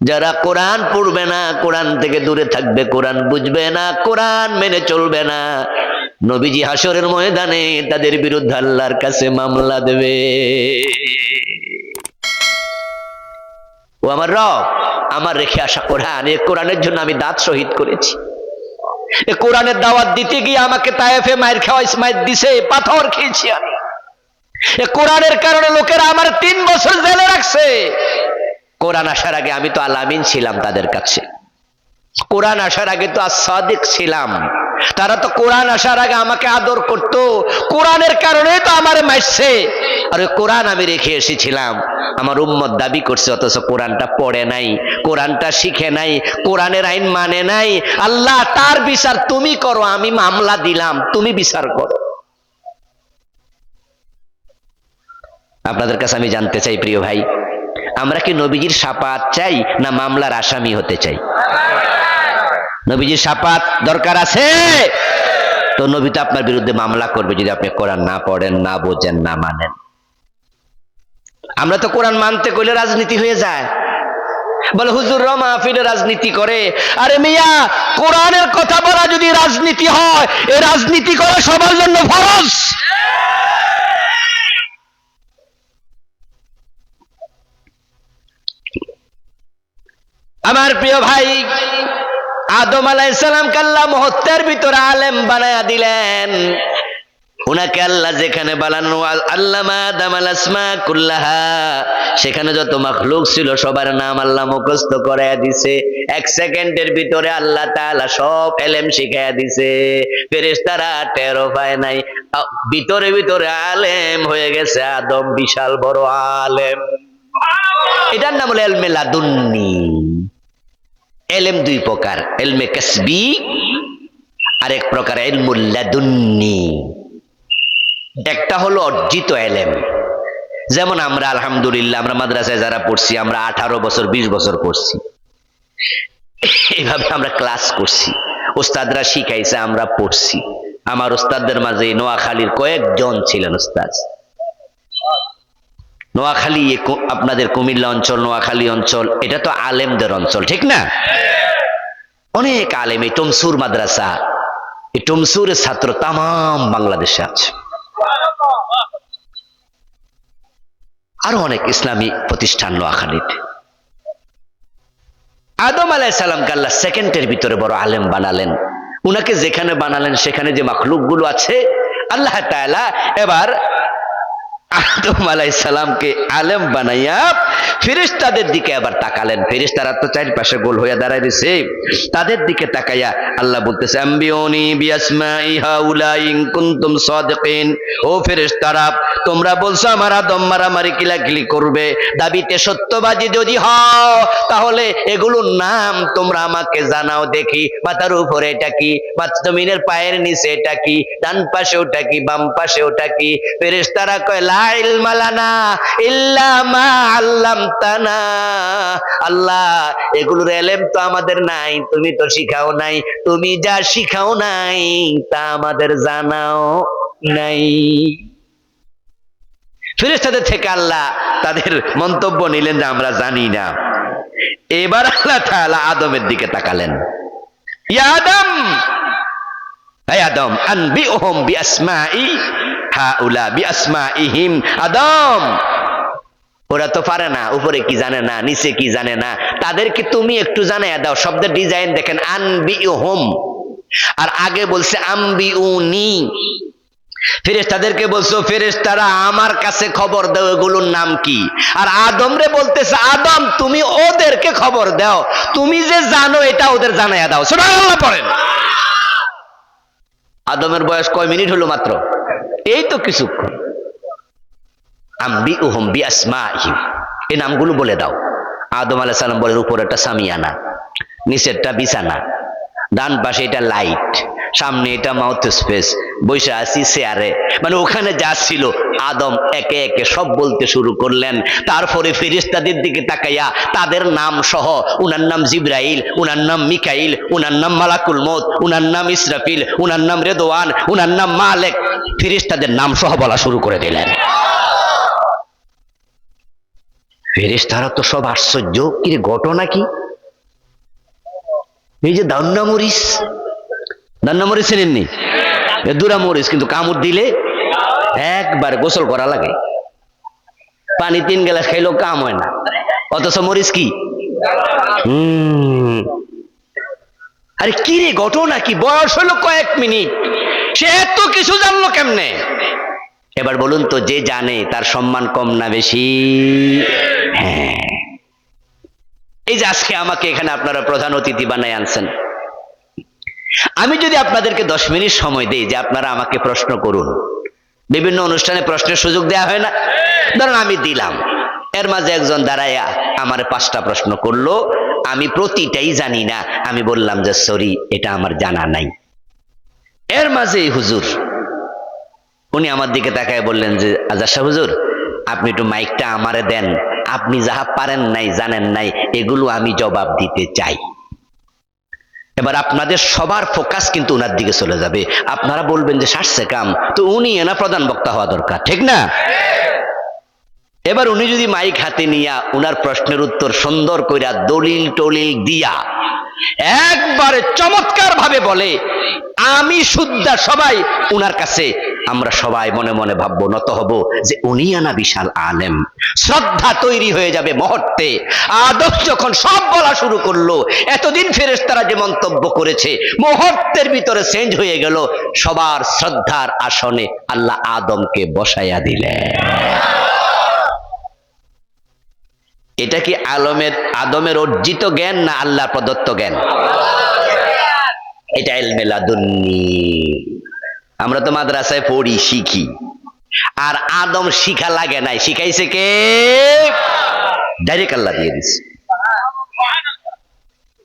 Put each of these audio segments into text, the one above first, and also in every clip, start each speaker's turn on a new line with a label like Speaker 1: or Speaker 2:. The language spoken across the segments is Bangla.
Speaker 1: যারা কোরআন পড়বে না, কোরআন থেকে দূরে থাকবে, কোরআন বুঝবে না, কোরআন মেনে চলবে না, নবীজি হাসরের ময়দানে তাদের বিরুদ্ধে আল্লাহর কাছে মামলা দেবে। ও আমার রব, আমার রেখে আসা কোরআন, এই কোরআনের জন্য আমি দাঁত শহীদ করেছি। এই কোরআনের দাওয়াত দিতে গিয়ে আমাকে তায়েফে মায়ের খাওয়াইছে, মায়ের দিছে, পাথর খেয়েছি আমি। এই কোরআনের কারণে লোকেরা আমার 3 বছর জেলে রাখছে। কোরআন আসার আগে আমি তো আল আমিন ছিলাম তাদের কাছে। কোরআন আসার আগে তো as-সাদিক ছিলাম। তারা তো কোরআন আসার আগে আমাকে আদর করত, কোরআনের কারণে তো আমার মারছে। আর কোরআন আমি রেখে এসেছিলাম, আমার উম্মত দাবি করছে, অথচ কোরআনটা পড়ে নাই, কোরআনটা শিখে নাই, কোরআনের আইন মানে নাই। আল্লাহ, তার বিচার তুমি করো, আমি মামলা দিলাম, তুমি বিচার করো। আপনাদের কাছে আমি জানতে চাই প্রিয় ভাই, আমরা কি নবীজির শাফাত চাই না মামলার আসামি হতে চাই? নবীজির শাফাত দরকার আছে তো নবী তো আপনার বিরুদ্ধে মামলা করবে যদি আপনি কোরআন না পড়েন, না বোঝেন, না মানেন। আমরা তো কোরআন মানতে কইলে রাজনীতি হয়ে যায়, বলে হুজুররা মাহফিলে রাজনীতি করে। আরে মিয়া, কোরআনের কথা বলা যদি রাজনীতি হয়, এই রাজনীতি করা সবার জন্য ফরজ। আমার প্রিয় ভাই, আদম আলাইহিস সালামকে আল্লাহ মুহূর্তের ভিতরে আলেম বানায়া দিলেন। উনাকে আল্লাহ যেখানে বানানো, আল্লামা আদামাল আসমা কুল্লাহা, সেখানে যত মাখলুক ছিল সবার নাম আল্লাহ মুখস্থ করায়া দিছে। 1 সেকেন্ডের ভিতরে আল্লাহ তাআলা সব ইলম শিখায়া দিছে। ফেরেশতারা টেরও পায় নাই, ভিতরে ভিতরে আলেম হয়ে গেছে আদম, বিশাল বড় আলেম। এটার নাম হলো ইলমে লাদুন্নি। ইলম 2 প্রকার, ইলমে কাসবি আর এক প্রকার ইলমুল লাদুন্নি। একটা হলো অর্জিত ইলম, যেমন আমরা আলহামদুলিল্লাহ, আমরা মাদ্রাসায় যারা পড়ছি, আমরা 18 বছর 20 বছর পড়ছি, এইভাবে আমরা ক্লাস করছি, উস্তাদরা শিখাইছে, আমরা পড়ছি। আমার উস্তাদদের মাঝে নোয়াখালীর কয়েকজন ছিলেন উস্তাদ। নোয়াখালী, আপনাদের কুমিল্লা অঞ্চল, নোয়াখালী অঞ্চল, এটা তো আলেমদের অঞ্চল, ঠিক না? অনেক আলেম, এই টমসুর মাদ্রাসা, এই টমসুরের ছাত্র তামাম বাংলাদেশে আছে। আরো অনেক ইসলামী প্রতিষ্ঠান নোয়াখালীতে। আদম আলাইহিস সালামকে আল্লাহ সেকেন্ডের ভিতরে বড় আলেম বানালেন। উনাকে যেখানে বানালেন সেখানে যে মাখলুক গুলো আছে, আল্লাহ তাআলা এবার আদম আলাইহিস সালামকে আলেম বানাইয়া ফেরেশতাদের দিকে আবার তাকালেন। ফেরেশতারা তো চারপাশে গোল হয়ে দাঁড়ায় রয়েছে, তাদের দিকে তাকাইয়া আল্লাহ বলতেছে, আম্বিউনি বিআসমাই হাউলা ইন কুনতুম সাদিকিন। ও ফেরেশতারা, তোমরা বলছো আমার আদম মারামারি কিলাকিলি করবে, দাবিতে সত্যবাদী যদি হও তাহলে এগুলোর নাম তোমরা আমাকে জানাও দেখি। মাথার উপরে এটা কি, জমিনের পায়ের নিচে এটা কি, ডান পাশে ওটা কি, বাম পাশে ওটা কি? ফেরেশতারা কয়, লা ইলমা লানা ইল্লা মা আল্লামতানা। আল্লাহ, এগুলোর ইলম তো আমাদের নাই, তুমি তো শিখাও নাই, তুমি যা শিখাও নাই তা আমাদের জানাও নাই। ফেরেশতাদের থেকে আল্লাহ তাদের মন্তব্য নিলেন যে আমরা জানি না। এবার আল্লাহ তাআলা আদমের দিকে তাকালেন, ইয়া আদম, হে আদম, আনবিউহুম বিআসমাই হাউলা বিআসমাইহিম। আদম, ওরা তো পারে না, উপরে কি জানে না, নিচে কি জানে না, তাদেরকে তুমি একটু জানাইয়া দাও। শব্দের ডিজাইন দেখেন, আনবিউহুম, আর আগে বলছে আম্বিউনি। ফেরেশতাদেরকে বলছো, ফেরেশতারা আমার কাছে খবর দাও এগুলোর নাম কি। আর আদমরে বলতেছে, আদম তুমি ওদেরকে খবর দাও, তুমি যে জানো এটা ওদের জানাইয়া দাও। সুবহানাল্লাহ পড়েন। আদমের বয়স কয় মিনিট হলো মাত্র, এই তো কিছুক্ষণ। আম্বিউহুম বিআসমাইহিম, এই নামগুলো বলে দাও। আদম আলাইহিস সালাম বলে, উপরেরটা সামিয়ানা, নিচেরটা বিছানা, ডান পাশে এটা লাইট, সামনে এটা মাউথ স্পেস, বসে আছি চেয়ারে। মানে ওখানে যা ছিল আদম একে একে সব বলতে শুরু করলেন। তারপরে ফেরেশতাদের দিকে তাকাইয়া তাদের নাম সহ, উনার নাম জিবরাইল, উনার নাম মিকাইল, উনার নাম মালাকুল মউত, উনার নাম ইসরাফিল, উনার নাম রেদওয়ান, উনার নাম মালেক, ফেরেশতাদের নাম সহ বলা শুরু করে দিলেন। ফেরেশতারা তো সব আশ্চর্য, কি রে ঘটনা কি? এই যে দান্না মরিচ চেনেননি? দুরা মরিচ, কিন্তু কামড় দিলে একবার গোসল করা লাগে, পানি 3 গ্লাস খাইলেও কাম হয় না, অথচ মরিচ কি? আরে কি রে ঘটনা কি? বয়স হলো কয়েক মিনিট, সে এত কিছু জানলো কেমনে? এবার বলুন তো, যে জানে তার সম্মান কম না বেশি? হ্যাঁ। এই যে আজকে আমাকে এখানে আপনারা প্রধান অতিথি বানায় আনছেন, আমি যদি আপনাদেরকে 10 মিনিট সময় দিই যে আপনারা আমাকে প্রশ্ন করুন, বিভিন্ন অনুষ্ঠানে প্রশ্নের সুযোগ দেয়া হয় না? ধরুন আমি দিলাম, এর মাঝে একজন দাঁড়ায়া আমারে 5টা প্রশ্ন করলো, আমি প্রতিটাই জানি না, আমি বললাম যে সরি, এটা আমার জানা নাই। এর মাঝে হুজুর উনি আমার দিকে তাকায় বললেন যে আচ্ছা হুজুর, আপনি একটু মাইকটা আমারে দেন, আপনি যাহা পারেন নাই, জানেন নাই, এগুলো আমি জবাব দিতে চাই। এবার আপনাদের সবার ফোকাস কিন্তু উনার দিকে চলে যাবে, আপনারা বলবেন যে সারছে কাম, তো উনি এনা প্রধান বক্তা হওয়া দরকার, ঠিক না? এবার উনি যদি মাইক হাতে নিয়া উনার প্রশ্নের উত্তর সুন্দর কইরা দলিল টলিল দিয়া একবারে চমৎকার ভাবে বলে, আমি শুদ্ধা সবাই উনার কাছে, আমরা সবাই মনে মনে ভাববো, নত হব যে উনি আনা বিশাল আলেম। শ্রদ্ধা তৈরি হয়ে যাবে মুহূর্তে। আদম যখন সব বলা শুরু করলো, এতদিন ফেরেশতারা যে মন্তব্য করেছে মুহূর্তের ভিতরে চেঞ্জ হয়ে গেল, সবার শ্রদ্ধার আসনে আল্লাহ আদমকে বসাইয়া দিলেন। এটা কি আদমের অর্জিত জ্ঞান না আল্লাহ প্রদত্ত জ্ঞান? এটা ইলমে লাদুন্নি। আমরা তো মাদ্রাসায় পড়ি, শিখি, আর আদম শিখা লাগে নাই, শিখাইছে কে? ডাইরেক্ট আল্লাহ দিয়ে দিছে।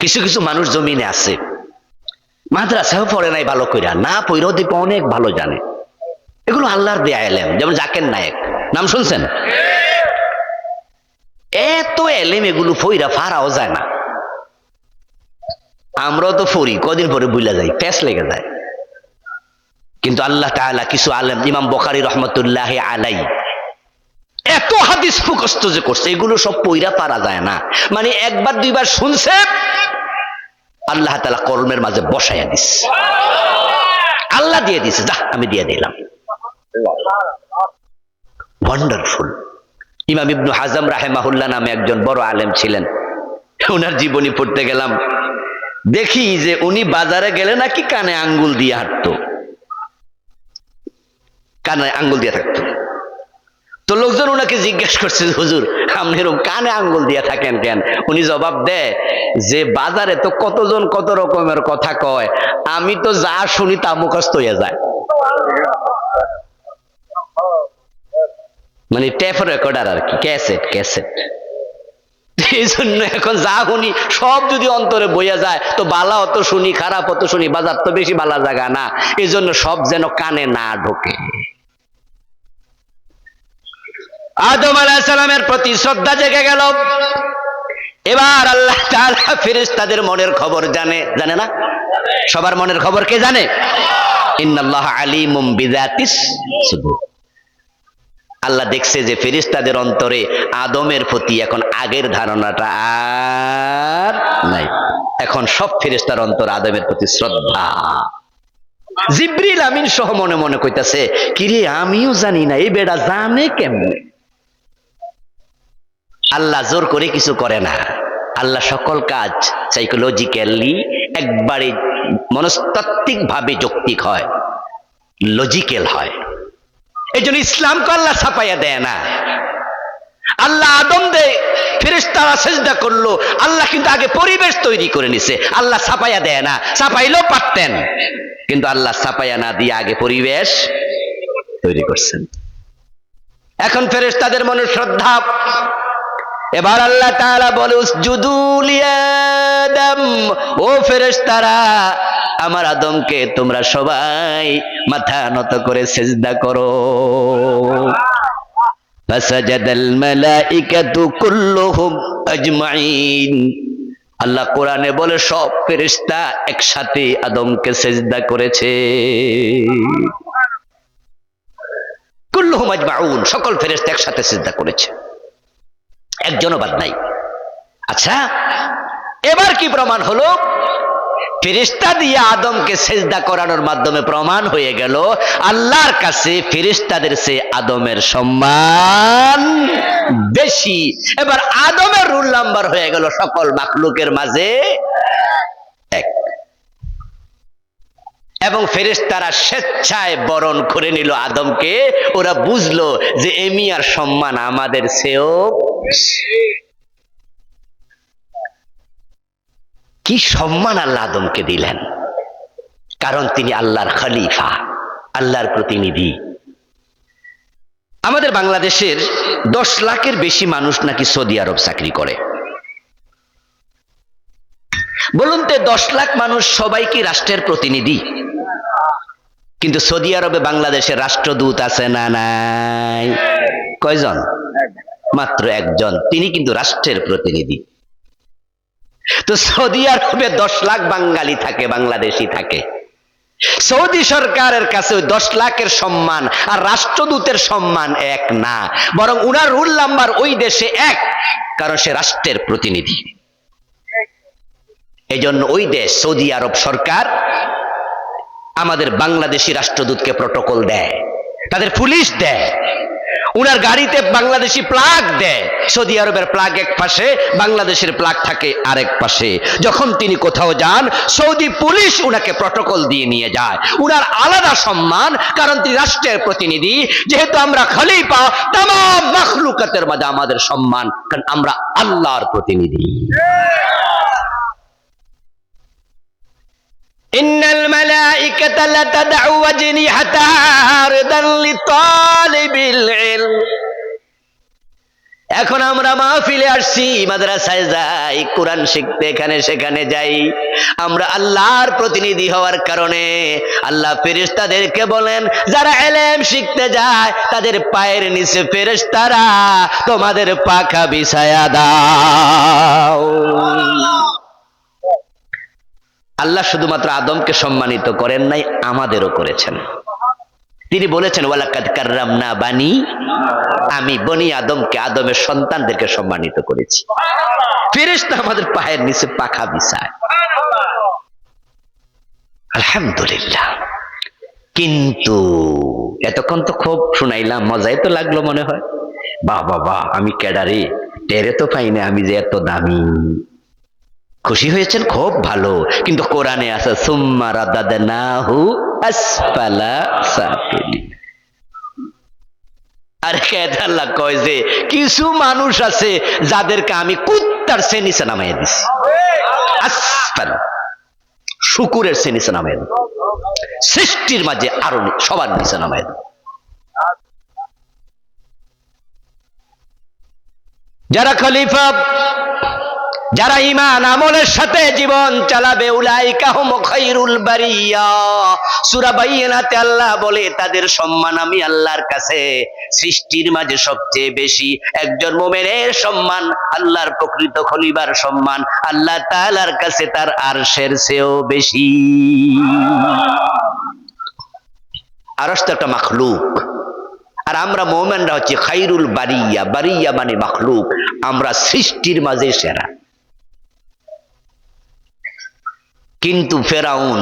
Speaker 1: কিছু কিছু মানুষ জমিনে আছে, মাদ্রাসাও পড়ে নাই ভালো কইরা, না পড়েও দীপ অনেক ভালো জানে, এগুলো আল্লাহর দেয়া এলেম। যেমন জাকের নায়েক, নাম শুনছেন? এত এলেম, এগুলো ফইরা ফারাও যায় না। আমরাও তো ফরি, কদিন পরে বুইলা যাই, প্যাস লেগে যায়। কিন্তু আল্লাহ তাআলা কিছু আলেম, ইমাম বুখারী রহমতুল্লাহ আলাই এত হাদিস মুখস্থ যে করছে, এগুলো সব পইরা পারা যায় না। মানে একবার দুইবার শুনছে, আল্লাহ তাআলা কলমের মাঝে বসাইয়া দিছে, আল্লাহ দিয়ে দিছে, যা আমি দিয়ে দিলাম। ওয়ান্ডারফুল। ইমাম ইবনু হাজম রাহিমাহুল্লাহ নামে একজন বড় আলেম ছিলেন, ওনার জীবনী পড়তে গেলাম, দেখি যে উনি বাজারে গেলে নাকি কানে আঙ্গুল দিয়ে হাঁটতো, কানে আঙ্গুল দিয়ে থাকতো। তো লোকজন ওনাকে জিজ্ঞেস করছে, হুজুর আপনি এরকম কানে আঙ্গুল দিয়ে থাকেন কেন? উনি জবাব দেয় যে বাজারে তো কতজন কত রকমের কথা কয়, আমি তো যা শুনি তা মুখস্থ হয়ে যায়। মানে টেপ রেকর্ডার আর কি, ক্যাসেট। এই জন্য এখন যা শুনি সব যদি অন্তরে বইয়া যায়, তো বালা অত শুনি, খারাপ অত শুনি, বাজার তো বেশি বালা জায়গা না, এই জন্য সব যেন কানে না ঢোকে। আদম আলাইহিস সালামের প্রতি শ্রদ্ধা জেগে গেল। এবার আল্লাহ তাআলা ফেরেশতাদের মনের খবর জানে না? সবার মনের খবর কে জানে? ইন্নাল্লাহা আলিমুম বিযাতিস সুদূর। আল্লাহ দেখছে যে ফেরেশতাদের অন্তরে আদমের প্রতি এখন আগের ধারণাটা আর নাই, এখন সব ফেরেশতার অন্তর আদমের প্রতি শ্রদ্ধা। জিবরিল আমিন সহ মনে মনে কইতাছে, কিরে আমিও জানি না, এই বেটা জানে কেমনে? আল্লাহ জোর করে কিছু করে না, আল্লাহ সকল কাজ সাইকোলজিক্যালি একবারে মনস্তাত্ত্বিক ভাবে যৌক্তিক হয়, লজিক্যাল হয়। এই জন্য ইসলামকে আল্লাহ ছাপাইয়া দেয় না। আল্লাহ আদম দেয়, ফেরেশতারা সেজদা করলো, আল্লাহ কিন্তু আগে পরিবেশ তৈরি করে নিছে, আল্লাহ ছাপাইয়া দেয় না। ছাপাইলেও পারতেন, কিন্তু আল্লাহ ছাপাইয়া না দিয়ে আগে পরিবেশ তৈরি করছেন। এখন ফেরেশতাদের মনে শ্রদ্ধা। এবার আল্লাহ তাআলা বলে, উসজুদু লিআদম, ও ফেরেশতারা আমার আদমকে তোমরা সবাই মাথা নত করে সিজদা করো। ফাসাজাদাল মালাইকাতু কুল্লুহুম আজমাইন। আল্লাহ কোরআনে বলে সব ফেরেশতা একসাথে আদমকে সিজদা করেছে। কুল্লুহুম আজমাউন, সকল ফেরেশতা একসাথে সিজদা করেছে। একজনও বাদ নাই। আচ্ছা, এবার কি প্রমাণ হলো? ফেরেশতা দিয়ে আদমকে সেজদা করানোর মাধ্যমে প্রমাণ হয়ে গেল আল্লাহর কাছে ফেরেশতাদের চেয়ে আদমের সম্মান বেশি। এবার আদমের রুল নাম্বার হয়ে গেল সকল মাখলুকের মাঝে এক। এবং ফেরেশতারা স্বেচ্ছায় বরণ করে নিল আদমকে। ওরা বুঝলো যে এ মিয়ার সম্মান আমাদের চেয়েও বেশি। কি সম্মান আল্লাহ আদমকে দিলেন, কারণ তিনি আল্লাহর খলিফা, আল্লাহর প্রতিনিধি। আমাদের বাংলাদেশের 10 লাখের বেশি মানুষ নাকি সৌদি আরব চাকরি করে। বলুন তো 10 লাখ মানুষ সবাই কি রাষ্ট্রের প্রতিনিধি? কিন্তু সৌদি আরবে বাংলাদেশের রাষ্ট্রদূত আছে না নাই? কয়জন? মাত্র একজন, তিনি কিন্তু রাষ্ট্রের প্রতিনিধি। তো সৌদি আরবে 10 লাখ বাঙালি থাকে, বাংলাদেশি থাকে। সৌদি সরকারের কাছে ওই 10 লাখের সম্মান আর রাষ্ট্রদূতের সম্মান এক না, বরং উনার রুল নাম্বার ওই দেশে এক, কারণ সে রাষ্ট্রের প্রতিনিধি। এই জন্য ওই দেশ সৌদি আরব সরকার আমাদের বাংলাদেশি রাষ্ট্রদূতকে প্রটোকল দেয়, তাদের পুলিশ দেয়, উনার গাড়িতে বাংলাদেশি প্লাগ দেয়। সৌদি আরবের প্লাগ এক পাশে, বাংলাদেশের প্লাগ থাকে আরেক পাশে। যখন তিনি কোথাও যান, সৌদি পুলিশ উনাকে প্রটোকল দিয়ে নিয়ে যায়। উনার আলাদা সম্মান, কারণ তিনি রাষ্ট্রের প্রতিনিধি। যেহেতু আমরা খলিফা, তামাম মাখলুকাতের মাঝে আমাদের সম্মান, কারণ আমরা আল্লাহর প্রতিনিধি। ইন্নাল মালাইকাতা লাতাদউ ওয়াজনিহাতাহা রিদান লিতালিবিল ইলম। এখন আমরা মাহফিলে আসছি, মাদ্রাসায় যাই, কোরআন শিখতে এখানে সেখানে যাই। আমরা আল্লাহর প্রতিনিধি হওয়ার কারণে আল্লাহ ফেরেশতাদেরকে বলেন, যারা ইলম শিখতে যায় তাদের পায়ের নিচে ফেরেশতারা তোমাদের পাখা বিছায়া দাও। আল্লাহ শুধুমাত্র আদমকে সম্মানিত করেন নাই, আমাদেরও করেছেন। তিনি বলেছেন, ওয়ালাকাদ কাররামনা বানি, আমি বনি আদমকে, আদমের সন্তানদেরকে সম্মানিত করেছি। ফেরেশতা আমাদের পায়ের নিচে পাখা বিছায়। আলহামদুলিল্লাহ। কিন্তু এতক্ষণ তো খুব শুনাইলাম, মজাই তো লাগলো মনে হয়। বাহ বাহ বাহ, আমি ক্যাডারে টেরে তো পাই না আমি যে এত দামি। খুশি হয়েছেন, খুব ভালো। কিন্তু কোরআনে আছে সুম্মা রাদাদনাহু আসফালা সাফিলিন। আর আল্লাহ কয় যে কিছু মানুষ আছে যাদেরকে আমি কুত্তার চেয়ে নিচে নামাইয়া দিছি। আসফাল, শুকুরের চেয়ে নিচে নামাইয়া দিই, সৃষ্টির মাঝে আরো সবার নিচে নামাইয়া দিই। যারা খলিফা, যারা ঈমান আমলের সাথে জীবন চালাবে, উলাইকা হুম খায়রুল বারিয়া। সূরা বাইয়িনাতে আল্লাহ বলে তাদের সম্মান আমি আল্লাহর কাছে সৃষ্টির মাঝে সবচেয়ে বেশি। একজন মুমিনের সম্মান, আল্লাহর প্রকৃত খলিফার সম্মান আল্লাহ তাআলার কাছে তার আরশের চেয়েও বেশি। আরশ তো একটা মাখলুক, আর আমরা মুমিনরা হচ্ছে খায়রুল বারিয়া। বারিয়া মানে মাখলুক, আমরা সৃষ্টির মাঝে সেরা। কিন্তু ফেরাউন